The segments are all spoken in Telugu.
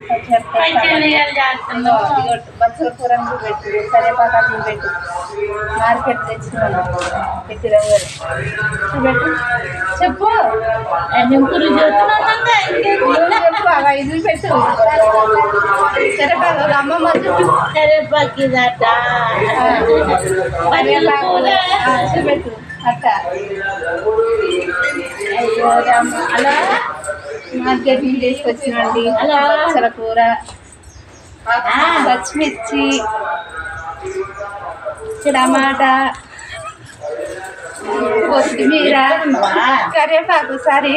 బచ్చల కూర పెట్టు, కరివేపాకు పెట్టు, మార్కెట్ తెచ్చుకున్నాను పెట్టిన పెట్టు చెప్పు చెప్పు ఇది పెట్టు కరివేపాకు అమ్మమ్మ కరివేపాకు పెట్టు అట్ట అలా మార్కెట్ నుంచి తీసుకొచ్చినండి. బచ్చల కూర, పచ్చిమిర్చి, టమాటా, కొత్తిమీర, కరివేపాకు. సారీ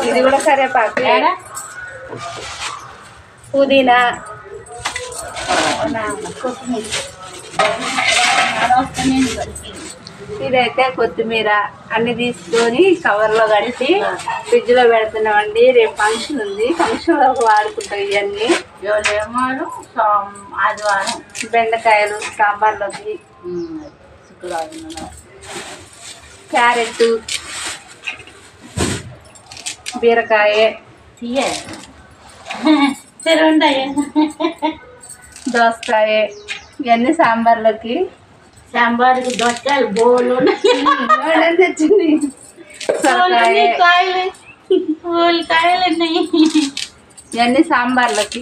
ఇది కూడా కరివేపాకు, పుదీనా, కొత్తిమీర. ఇదైతే కొత్తిమీర అన్ని తీసుకొని కవర్లో కడిసి ఫ్రిడ్జ్లో పెడుతున్నామండి. రేపు ఫంక్షన్ ఉంది, ఫంక్షన్లో వాడుకుంటాం ఇవన్నీ. ఆదివారం బెండకాయలు సాంబార్లోకి, క్యారెట్, బీరకాయ, దోసకాయ ఇవన్నీ సాంబార్లోకి. సాంబార్కి దోసకాయలు బోలు తెచ్చింది. కాయలు కాయలు ఇవన్నీ సాంబార్లోకి.